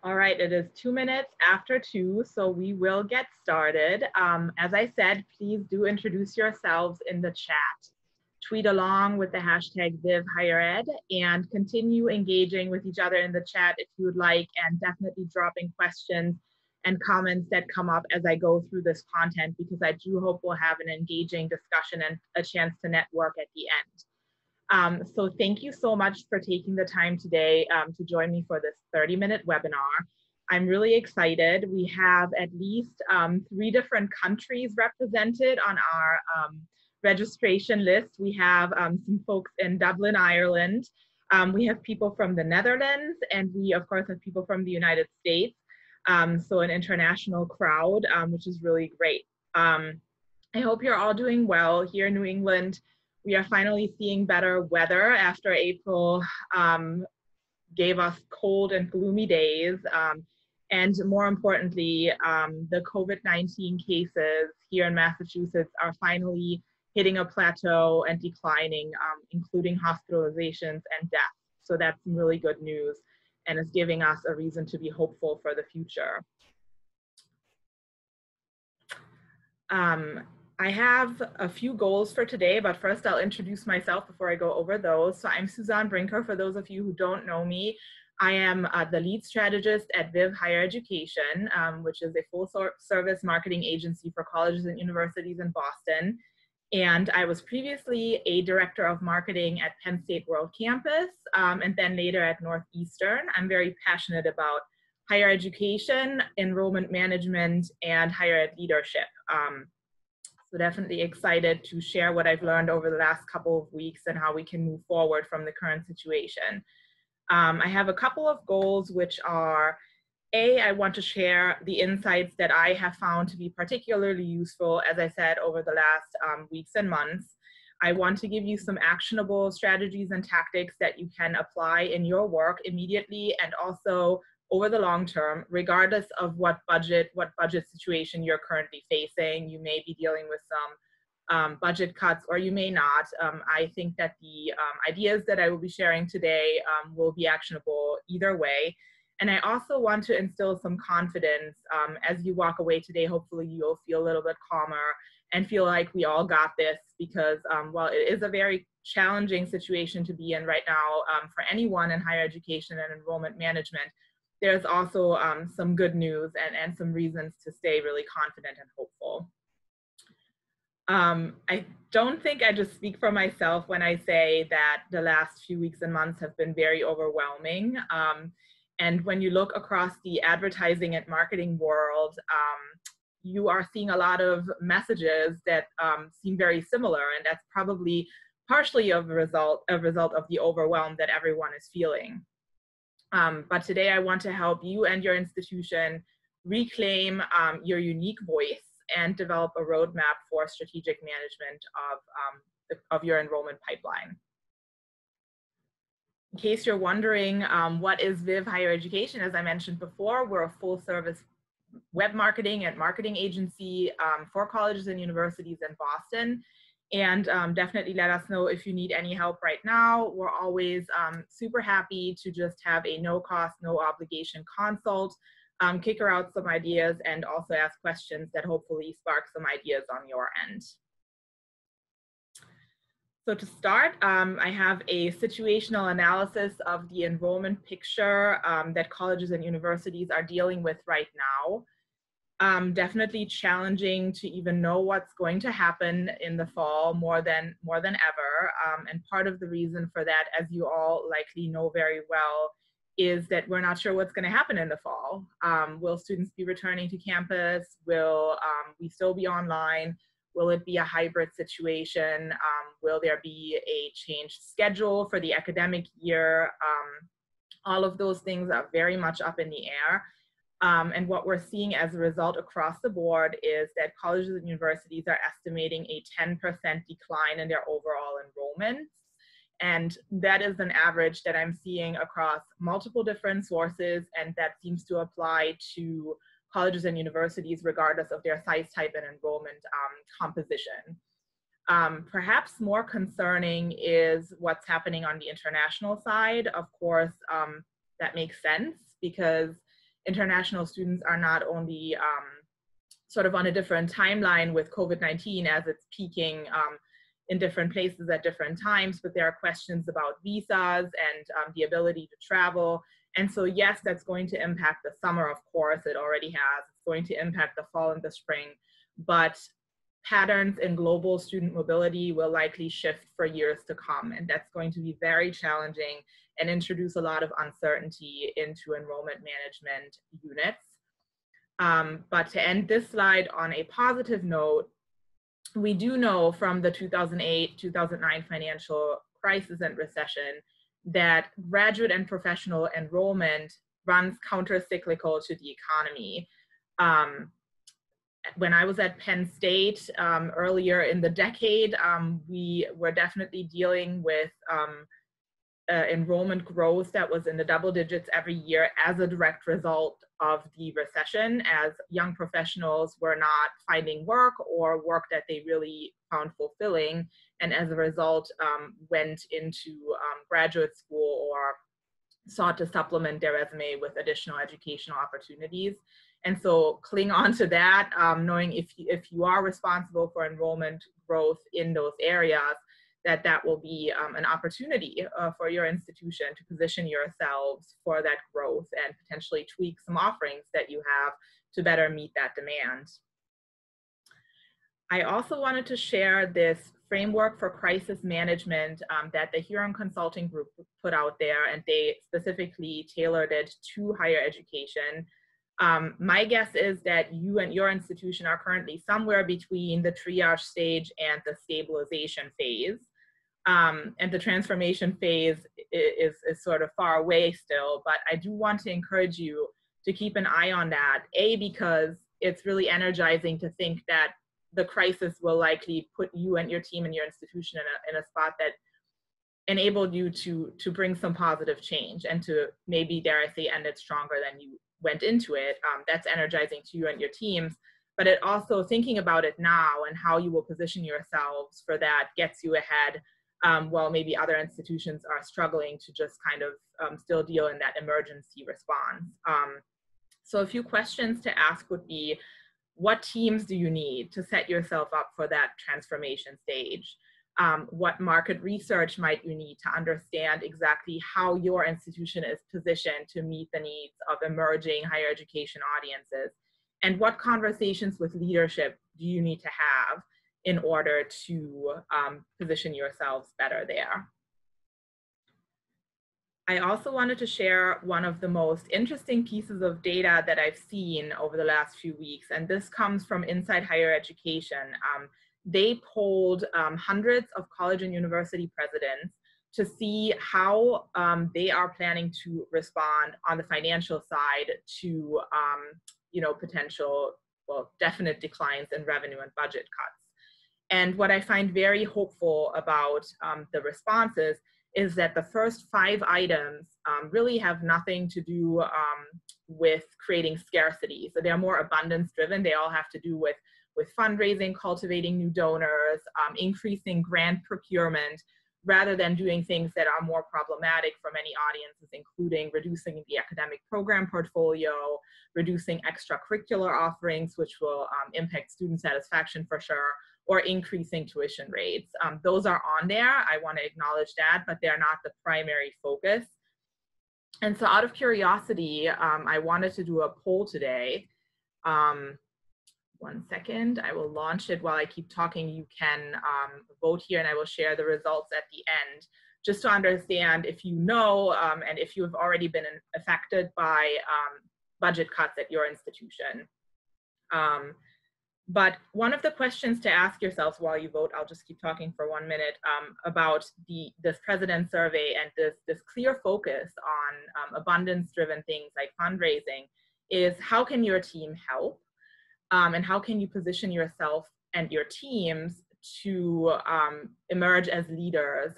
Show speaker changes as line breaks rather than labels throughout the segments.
All right, it is 2 minutes after 2, so we will get started. As I said, please do introduce yourselves in the chat. Tweet along with the hashtag #VivHigherEd and continue engaging with each other in the chat if you would like, and definitely dropping questions and comments that come up as I go through this content, because I do hope we'll have an engaging discussion and a chance to network at the end. So thank you so much for taking the time today to join me for this 30-minute webinar. I'm really excited. We have at least 3 different countries represented on our registration list. We have some folks in Dublin, Ireland. We have people from the Netherlands, and we of course have people from the United States. So an international crowd, which is really great. I hope you're all doing well here in New England. We are finally seeing better weather after April gave us cold and gloomy days. And more importantly, the COVID-19 cases here in Massachusetts are finally hitting a plateau and declining, including hospitalizations and deaths. So that's some really good news, and is giving us a reason to be hopeful for the future. I have a few goals for today, but first I'll introduce myself before I go over those. So I'm Suzan Brinker. For those of you who don't know me, I am the lead strategist at Viv Higher Education, which is a full-service marketing agency for colleges and universities in Boston. And I was previously a director of marketing at Penn State World Campus, and then later at Northeastern. I'm very passionate about higher education, enrollment management, and higher ed leadership. So definitely excited to share what I've learned over the last couple of weeks and how we can move forward from the current situation. I have a couple of goals, which are, I want to share the insights that I have found to be particularly useful, as I said, over the last weeks and months. I want to give you some actionable strategies and tactics that you can apply in your work immediately and also over the long term, regardless of what budget situation you're currently facing. You may be dealing with some budget cuts, or you may not. I think that the ideas that I will be sharing today will be actionable either way. And I also want to instill some confidence as you walk away today. Hopefully you'll feel a little bit calmer and feel like we all got this, because while it is a very challenging situation to be in right now for anyone in higher education and enrollment management, there's also some good news and some reasons to stay really confident and hopeful. I don't think I just speak for myself when I say that the last few weeks and months have been very overwhelming. And when you look across the advertising and marketing world, you are seeing a lot of messages that seem very similar, and that's probably partially a result of the overwhelm that everyone is feeling. But today I want to help you and your institution reclaim your unique voice and develop a roadmap for strategic management of your enrollment pipeline. In case you're wondering, what is Viv Higher Education? As I mentioned before, we're a full-service web marketing and marketing agency for colleges and universities in Boston. And definitely let us know if you need any help right now. We're always super happy to just have a no-cost, no-obligation consult, kick out some ideas, and also ask questions that hopefully spark some ideas on your end. So to start, I have a situational analysis of the enrollment picture that colleges and universities are dealing with right now. Definitely challenging to even know what's going to happen in the fall more than ever. And part of the reason for that, as you all likely know very well, is that we're not sure what's going to happen in the fall. Will students be returning to campus? Will we still be online? Will it be a hybrid situation? Will there be a changed schedule for the academic year? All of those things are very much up in the air. And what we're seeing as a result across the board is that colleges and universities are estimating a 10% decline in their overall enrollments. And that is an average that I'm seeing across multiple different sources, and that seems to apply to colleges and universities regardless of their size, type, and enrollment composition. Perhaps more concerning is what's happening on the international side. Of course, that makes sense because international students are not only sort of on a different timeline with COVID-19 as it's peaking in different places at different times, but there are questions about visas and the ability to travel. And so yes, that's going to impact the summer, of course, it already has. It's going to impact the fall and the spring, but patterns in global student mobility will likely shift for years to come. And that's going to be very challenging and introduce a lot of uncertainty into enrollment management units. But to end this slide on a positive note, we do know from the 2008-2009 financial crisis and recession that graduate and professional enrollment runs counter-cyclical to the economy. When I was at Penn State earlier in the decade, we were definitely dealing with enrollment growth that was in the double digits every year as a direct result of the recession, as young professionals were not finding work or work that they really found fulfilling, and as a result went into graduate school or sought to supplement their resume with additional educational opportunities. And so cling on to that, knowing if you are responsible for enrollment growth in those areas, that will be an opportunity for your institution to position yourselves for that growth and potentially tweak some offerings that you have to better meet that demand. I also wanted to share this framework for crisis management that the Huron Consulting Group put out there, and they specifically tailored it to higher education. My guess is that you and your institution are currently somewhere between the triage stage and the stabilization phase. And the transformation phase is sort of far away still, but I do want to encourage you to keep an eye on that, because it's really energizing to think that the crisis will likely put you and your team and your institution in a spot that enabled you to bring some positive change and to maybe, dare I say, end it stronger than you went into it. That's energizing to you and your teams, but it also, thinking about it now and how you will position yourselves for that, gets you ahead while maybe other institutions are struggling to just kind of still deal in that emergency response. So a few questions to ask would be, what teams do you need to set yourself up for that transformation stage? What market research might you need to understand exactly how your institution is positioned to meet the needs of emerging higher education audiences? And what conversations with leadership do you need to have in order to position yourselves better there? I also wanted to share one of the most interesting pieces of data that I've seen over the last few weeks, and this comes from Inside Higher Education. They polled hundreds of college and university presidents to see how they are planning to respond on the financial side to potential, well, definite declines in revenue and budget cuts. And what I find very hopeful about the responses is that the first 5 items really have nothing to do with creating scarcity. So they're more abundance driven. They all have to do with fundraising, cultivating new donors, increasing grant procurement, rather than doing things that are more problematic for many audiences, including reducing the academic program portfolio, reducing extracurricular offerings, which will impact student satisfaction for sure, or increasing tuition rates. Those are on there. I want to acknowledge that, but they're not the primary focus. And so out of curiosity, I wanted to do a poll today. 1 second, I will launch it while I keep talking. You can vote here and I will share the results at the end, just to understand if you know and if you have already been affected by budget cuts at your institution. But one of the questions to ask yourselves while you vote, I'll just keep talking for 1 minute, about this president survey and this clear focus on abundance-driven things like fundraising, is how can your team help? And how can you position yourself and your teams to emerge as leaders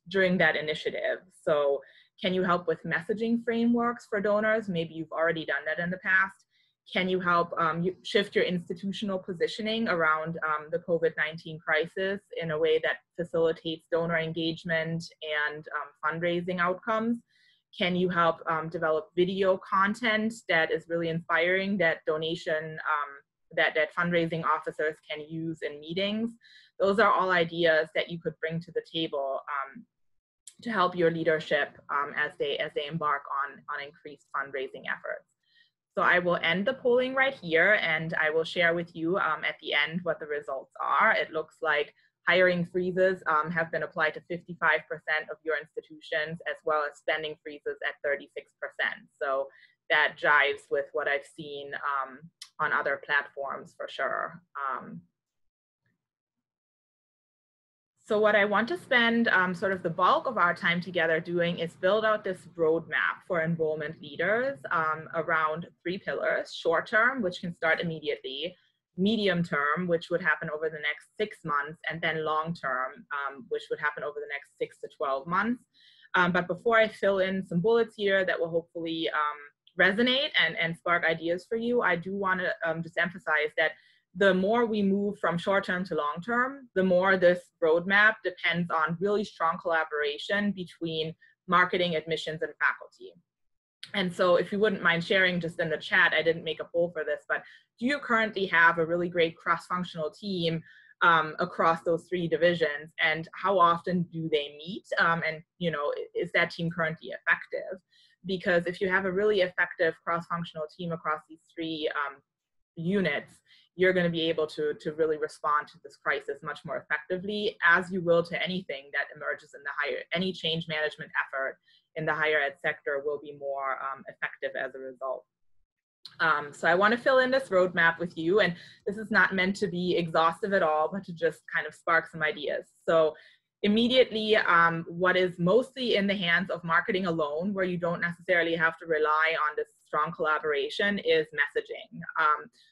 during that initiative? So can you help with messaging frameworks for donors? Maybe you've already done that in the past. Can you help shift your institutional positioning around the COVID-19 crisis in a way that facilitates donor engagement and fundraising outcomes? Can you help develop video content that is really inspiring, that that fundraising officers can use in meetings? Those are all ideas that you could bring to the table to help your leadership as they embark on increased fundraising efforts. So I will end the polling right here, and I will share with you at the end what the results are. It looks like hiring freezes have been applied to 55% of your institutions, as well as spending freezes at 36%. So that jives with what I've seen on other platforms for sure. So what I want to spend sort of the bulk of our time together doing is build out this roadmap for enrollment leaders around 3 pillars: short term, which can start immediately; medium term, which would happen over the next 6 months; and then long term, which would happen over the next 6 to 12 months. But before I fill in some bullets here that will hopefully resonate and spark ideas for you, I do want to just emphasize that the more we move from short term to long term, the more this roadmap depends on really strong collaboration between marketing, admissions, and faculty. And so if you wouldn't mind sharing just in the chat, I didn't make a poll for this, but do you currently have a really great cross-functional team across those 3 divisions, and how often do they meet? And you know, is that team currently effective? Because if you have a really effective cross-functional team across these 3 units, you're going to be able to really respond to this crisis much more effectively, as you will to anything that emerges in the any change management effort in the higher ed sector will be more effective as a result. So I want to fill in this roadmap with you, and this is not meant to be exhaustive at all, but to just kind of spark some ideas. So immediately, what is mostly in the hands of marketing alone, where you don't necessarily have to rely on this strong collaboration, is messaging.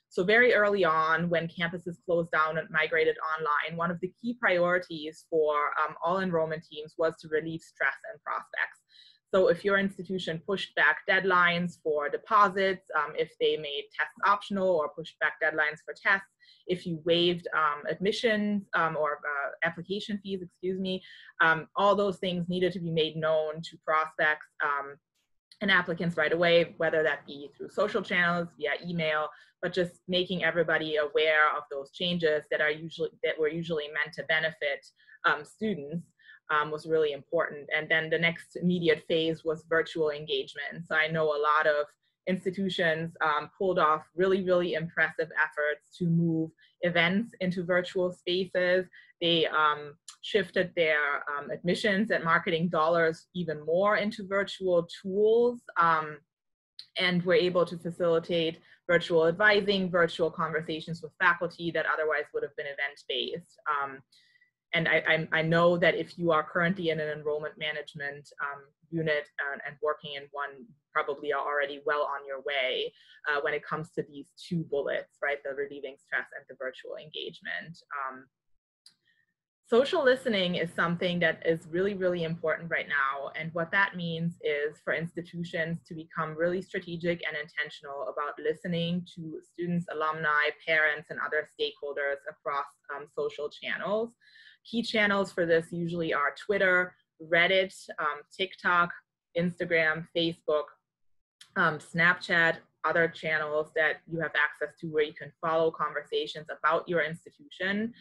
So very early on, when campuses closed down and migrated online, one of the key priorities for all enrollment teams was to relieve stress and prospects. So if your institution pushed back deadlines for deposits, if they made tests optional or pushed back deadlines for tests, if you waived admissions or application fees, excuse me, all those things needed to be made known to prospects and applicants right away, whether that be through social channels, via email, but just making everybody aware of those changes that were usually meant to benefit students was really important. And then the next immediate phase was virtual engagement. So I know a lot of institutions pulled off really, really impressive efforts to move events into virtual spaces. They shifted their admissions and marketing dollars even more into virtual tools, and were able to facilitate virtual advising, virtual conversations with faculty that otherwise would have been event-based. And I know that if you are currently in an enrollment management unit and working in one, probably are already well on your way when it comes to these 2 bullets, right? The relieving stress and the virtual engagement. Social listening is something that is really, really important right now. And what that means is for institutions to become really strategic and intentional about listening to students, alumni, parents, and other stakeholders across social channels. Key channels for this usually are Twitter, Reddit, TikTok, Instagram, Facebook, Snapchat, other channels that you have access to where you can follow conversations about your institution.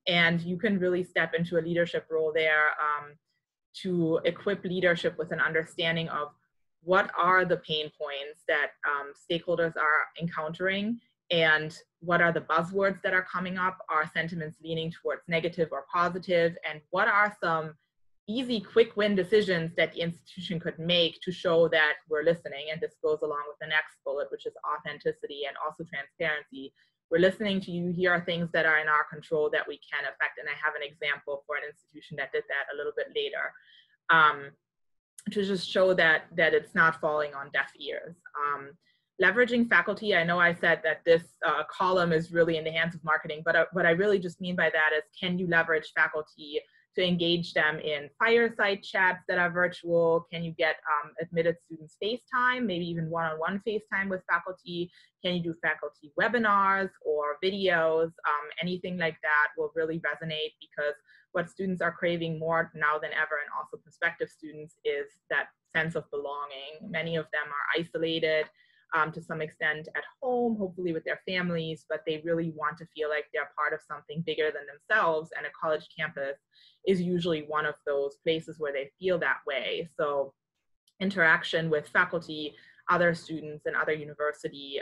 And you can really step into a leadership role there to equip leadership with an understanding of what are the pain points that stakeholders are encountering, and what are the buzzwords that are coming up, are sentiments leaning towards negative or positive, and what are some easy quick win decisions that the institution could make to show that we're listening. And this goes along with the next bullet, which is authenticity and also transparency. We're listening to you. Here are things that are in our control that we can affect. And I have an example for an institution that did that a little bit later, to just show that it's not falling on deaf ears. Leveraging faculty, I know I said that this column is really in the hands of marketing, but what I really just mean by that is, can you leverage faculty to to engage them in fireside chats that are virtual? Can you get admitted students FaceTime, maybe even one-on-one FaceTime with faculty? Can you do faculty webinars or videos? Anything like that will really resonate, because what students are craving more now than ever, and also prospective students, is that sense of belonging. Many of them are isolated to some extent at home, hopefully with their families, but they really want to feel like they're part of something bigger than themselves, and a college campus is usually one of those places where they feel that way. So interaction with faculty, other students, and other university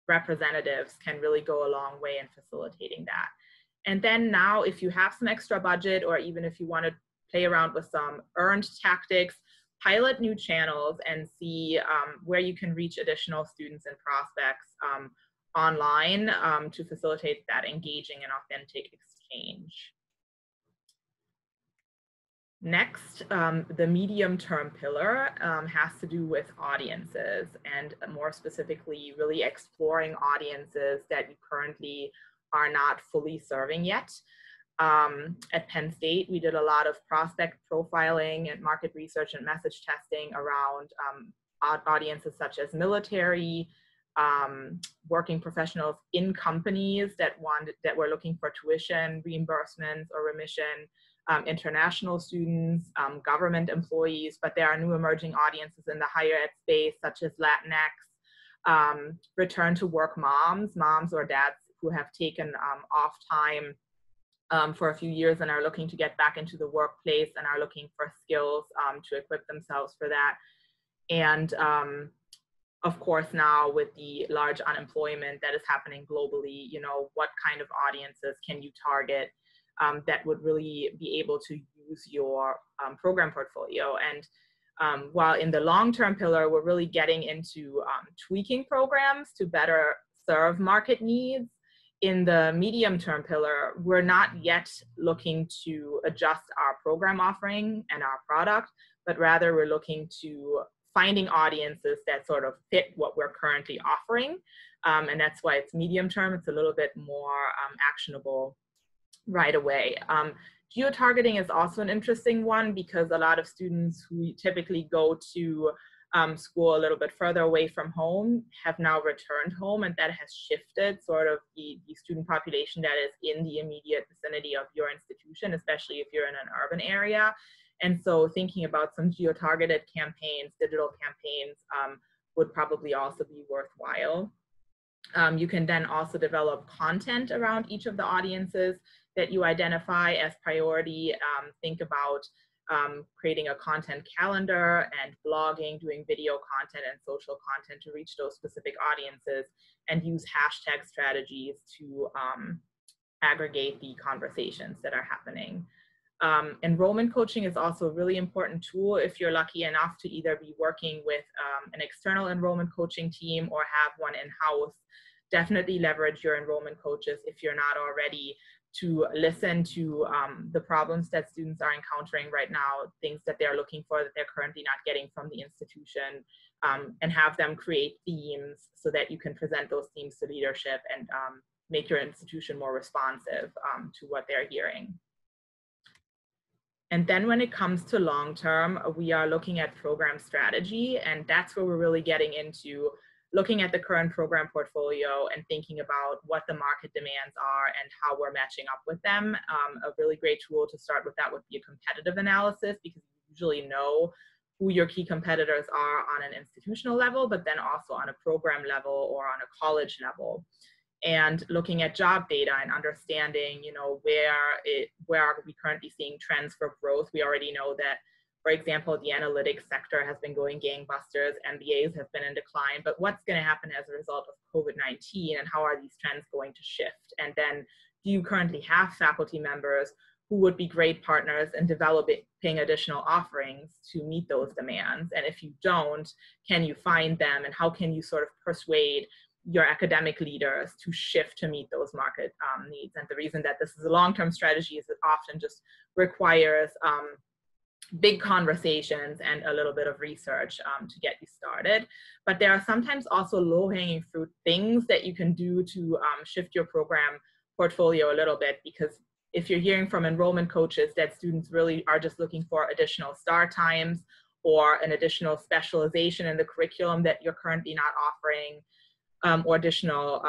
representatives can really go a long way in facilitating that. And then now, if you have some extra budget, or even if you want to play around with some earned tactics, pilot new channels and see where you can reach additional students and prospects online to facilitate that engaging and authentic exchange. Next, the medium-term pillar has to do with audiences, and more specifically, really exploring audiences that you currently are not fully serving yet. At Penn State, we did a lot of prospect profiling and market research and message testing around audiences such as military, working professionals in companies that were looking for tuition reimbursements or remission, international students, government employees, but there are new emerging audiences in the higher ed space, such as Latinx, return to work moms or dads who have taken off time for a few years and are looking to get back into the workplace and are looking for skills to equip themselves for that. And of course, now with the large unemployment that is happening globally, you know, what kind of audiences can you target that would really be able to use your program portfolio? And while in the long-term pillar, we're really getting into tweaking programs to better serve market needs, in the medium-term pillar, we're not yet looking to adjust our program offering and our product, but rather we're looking to finding audiences that sort of fit what we're currently offering. And that's why it's medium-term. It's a little bit more actionable right away. Geo-targeting is also an interesting one, because a lot of students who typically go to school a little bit further away from home have now returned home, and that has shifted sort of the student population that is in the immediate vicinity of your institution, especially if you're in an urban area. And so thinking about some geo-targeted campaigns, digital campaigns, would probably also be worthwhile. You can then also develop content around each of the audiences that you identify as priority. Think about creating a content calendar and blogging, doing video content and social content to reach those specific audiences, and use hashtag strategies to aggregate the conversations that are happening. Enrollment coaching is also a really important tool if you're lucky enough to either be working with an external enrollment coaching team or have one in-house. Definitely leverage your enrollment coaches if you're not already, to listen to the problems that students are encountering right now, things that they're looking for that they're currently not getting from the institution, and have them create themes so that you can present those themes to leadership and make your institution more responsive to what they're hearing. And then when it comes to long-term, we are looking at program strategy, and that's where we're really getting into looking at the current program portfolio and thinking about what the market demands are and how we're matching up with them. A really great tool to start with that would be a competitive analysis, because you usually know who your key competitors are on an institutional level, but then also on a program level or on a college level. And looking at job data and understanding, you know, where are we currently seeing trends for growth. We already know that, for example, the analytics sector has been going gangbusters, MBAs have been in decline, but what's going to happen as a result of COVID-19, and how are these trends going to shift? And then, do you currently have faculty members who would be great partners in developing additional offerings to meet those demands? And if you don't, can you find them, and how can you sort of persuade your academic leaders to shift to meet those market needs? And the reason that this is a long-term strategy is it often just requires big conversations and a little bit of research to get you started. But there are sometimes also low-hanging fruit things that you can do to shift your program portfolio a little bit, because if you're hearing from enrollment coaches that students really are just looking for additional start times or an additional specialization in the curriculum that you're currently not offering, or additional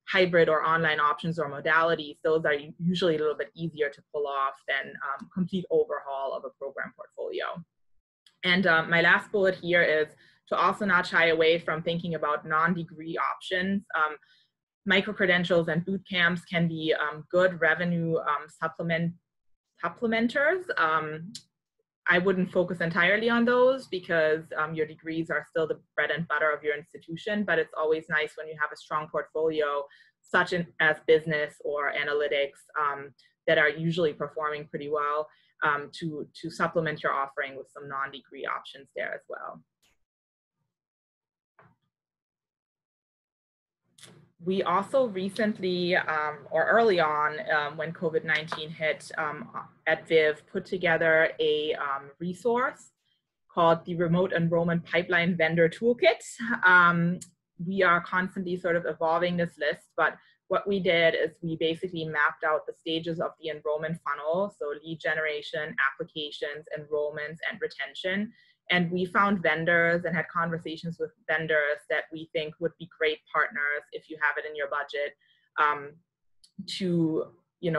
hybrid or online options or modalities, those are usually a little bit easier to pull off than complete overhaul of a program portfolio. And my last bullet here is to also not shy away from thinking about non-degree options. Micro-credentials and boot camps can be good revenue supplementers. I wouldn't focus entirely on those because your degrees are still the bread and butter of your institution, but it's always nice when you have a strong portfolio such as business or analytics that are usually performing pretty well to supplement your offering with some non-degree options there as well. We also recently, or early on, when COVID-19 hit, at Viv, put together a resource called the Remote Enrollment Pipeline Vendor Toolkit. We are constantly sort of evolving this list, but what we did is we basically mapped out the stages of the enrollment funnel, so lead generation, applications, enrollments, and retention. And we found vendors and had conversations with vendors that we think would be great partners if you have it in your budget to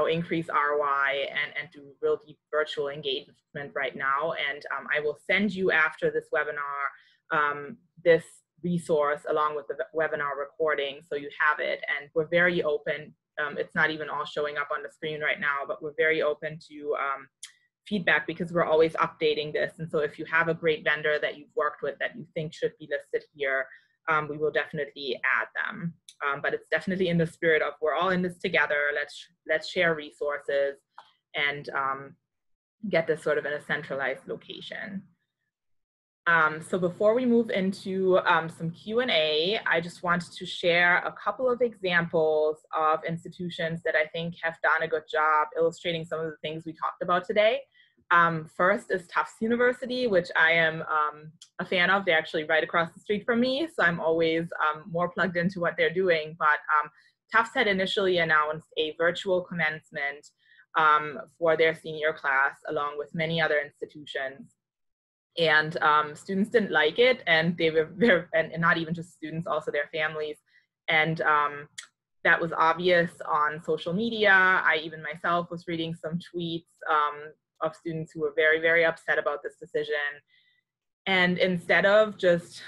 increase ROI and do real deep virtual engagement right now. And I will send you after this webinar this resource along with the webinar recording so you have it. And we're very open. It's not even all showing up on the screen right now, but we're very open to feedback because we're always updating this. And so if you have a great vendor that you've worked with that you think should be listed here, we will definitely add them. But it's definitely in the spirit of we're all in this together. Let's share resources and get this sort of in a centralized location. So before we move into some Q&A, I just wanted to share a couple of examples of institutions that I think have done a good job illustrating some of the things we talked about today. First is Tufts University, which I am a fan of. They're actually right across the street from me, so I'm always more plugged into what they're doing. But Tufts had initially announced a virtual commencement for their senior class, along with many other institutions. And students didn't like it, and they were and not even just students, also their families. And that was obvious on social media. I even myself was reading some tweets of students who were very, very upset about this decision. And instead of just,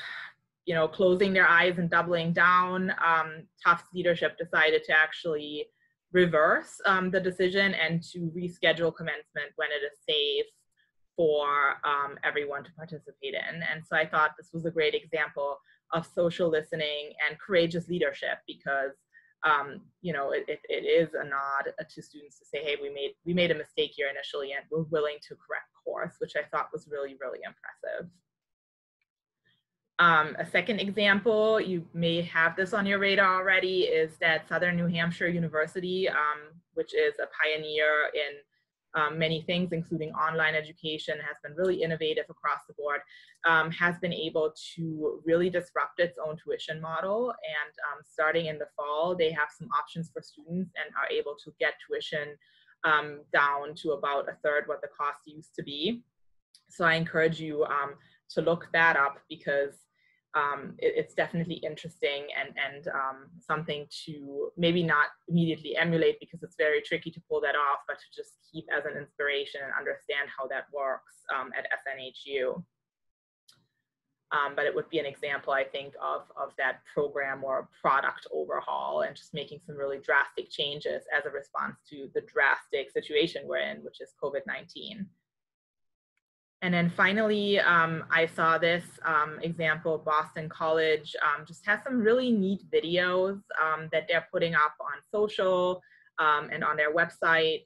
closing their eyes and doubling down, Tufts leadership decided to actually reverse the decision and to reschedule commencement when it is safe for everyone to participate in. And so I thought this was a great example of social listening and courageous leadership because it is a nod to students to say, hey, we made a mistake here initially and we're willing to correct course, which I thought was really, really impressive. A second example, you may have this on your radar already, is that Southern New Hampshire University, which is a pioneer in many things, including online education, has been really innovative across the board, has been able to really disrupt its own tuition model. And starting in the fall, they have some options for students and are able to get tuition down to about a third what the cost used to be. So I encourage you to look that up because it's definitely interesting and something to maybe not immediately emulate because it's very tricky to pull that off, but to just keep as an inspiration and understand how that works at SNHU. But it would be an example, I think, of that program or product overhaul and just making some really drastic changes as a response to the drastic situation we're in, which is COVID-19. And then finally, I saw this example, Boston College just has some really neat videos that they're putting up on social and on their website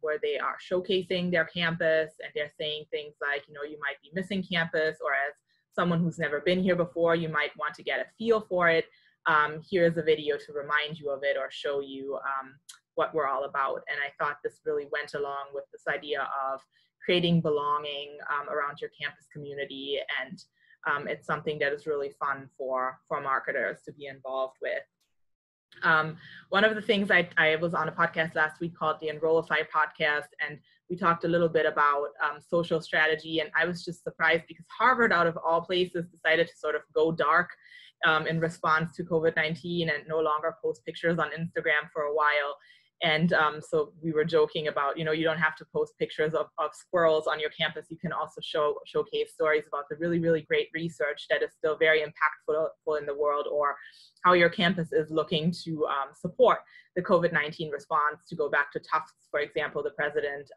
where they are showcasing their campus and they're saying things like, you might be missing campus, or as someone who's never been here before, you might want to get a feel for it. Here's a video to remind you of it or show you what we're all about. And I thought this really went along with this idea of creating belonging around your campus community, and it's something that is really fun for marketers to be involved with. One of the things I was on a podcast last week called the Enrollify podcast, and we talked a little bit about social strategy, and I was just surprised because Harvard, out of all places, decided to sort of go dark in response to COVID-19 and no longer post pictures on Instagram for a while. And so we were joking about, you don't have to post pictures of squirrels on your campus. You can also showcase stories about the really, really great research that is still very impactful in the world, or how your campus is looking to support the COVID-19 response. To go back to Tufts, for example, the president,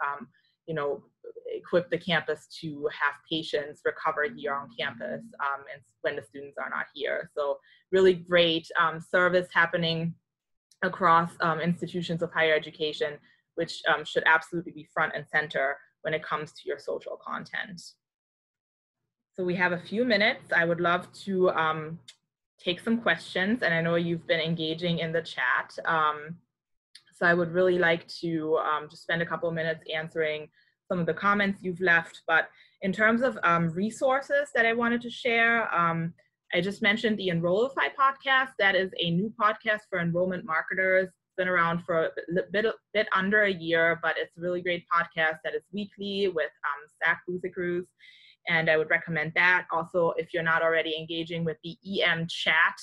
equipped the campus to have patients recover here on campus and when the students are not here. So really great service happening across institutions of higher education, which should absolutely be front and center when it comes to your social content. So we have a few minutes. I would love to take some questions, and I know you've been engaging in the chat. So I would really like to just spend a couple of minutes answering some of the comments you've left. But in terms of resources that I wanted to share, I just mentioned the Enrollify podcast. That is a new podcast for enrollment marketers. It's been around for a bit under a year, but it's a really great podcast that is weekly with Zach Buzikru's, and I would recommend that. Also, if you're not already engaging with the EM chat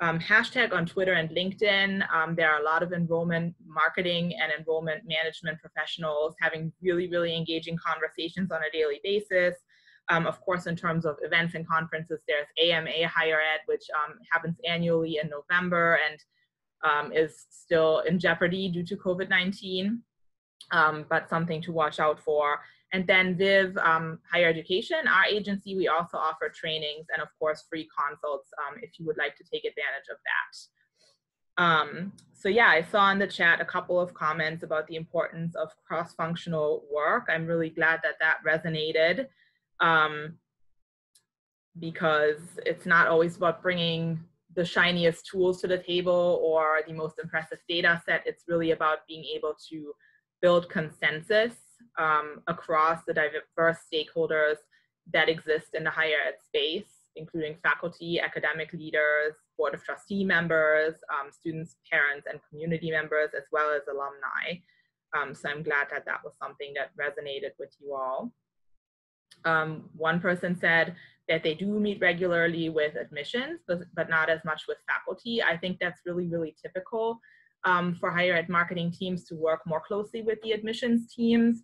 hashtag on Twitter and LinkedIn, there are a lot of enrollment marketing and enrollment management professionals having really, really engaging conversations on a daily basis. Of course, in terms of events and conferences, there's AMA Higher Ed, which happens annually in November and is still in jeopardy due to COVID-19, but something to watch out for. And then Viv Higher Education, our agency, we also offer trainings and of course free consults if you would like to take advantage of that. So yeah, I saw in the chat a couple of comments about the importance of cross-functional work. I'm really glad that that resonated. Because it's not always about bringing the shiniest tools to the table or the most impressive data set. It's really about being able to build consensus across the diverse stakeholders that exist in the higher ed space, including faculty, academic leaders, board of trustee members, students, parents, and community members, as well as alumni. So I'm glad that that was something that resonated with you all. One person said that they do meet regularly with admissions, but not as much with faculty. I think that's really, really typical for higher ed marketing teams to work more closely with the admissions teams.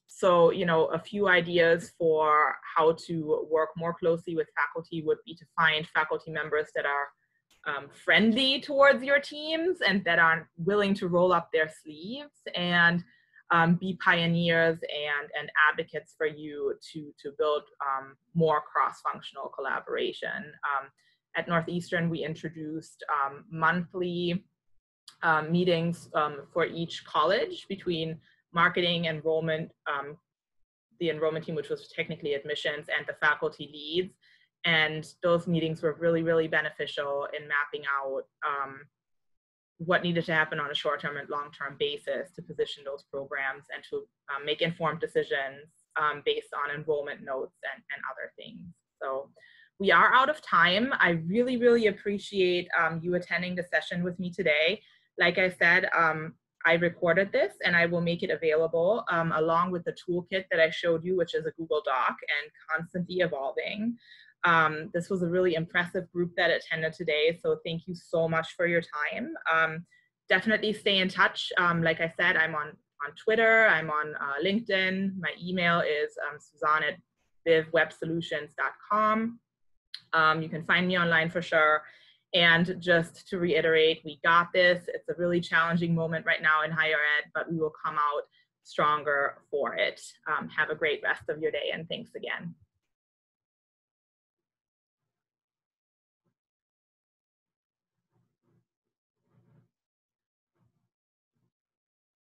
So, a few ideas for how to work more closely with faculty would be to find faculty members that are friendly towards your teams and that are willing to roll up their sleeves and be pioneers and advocates for you to build more cross-functional collaboration. At Northeastern, we introduced monthly meetings for each college between marketing, enrollment, the enrollment team, which was technically admissions, and the faculty leads. And those meetings were really, really beneficial in mapping out what needed to happen on a short-term and long-term basis to position those programs and to make informed decisions based on enrollment notes and other things. So we are out of time. I really, really appreciate you attending the session with me today. Like I said, I recorded this and I will make it available along with the toolkit that I showed you, which is a Google Doc and constantly evolving. This was a really impressive group that attended today, so thank you so much for your time. Definitely stay in touch. Like I said, I'm on Twitter, I'm on LinkedIn. My email is Suzan@vivwebsolutions.com. You can find me online for sure. And just to reiterate, we got this. It's a really challenging moment right now in higher ed, but we will come out stronger for it. Have a great rest of your day, and thanks again.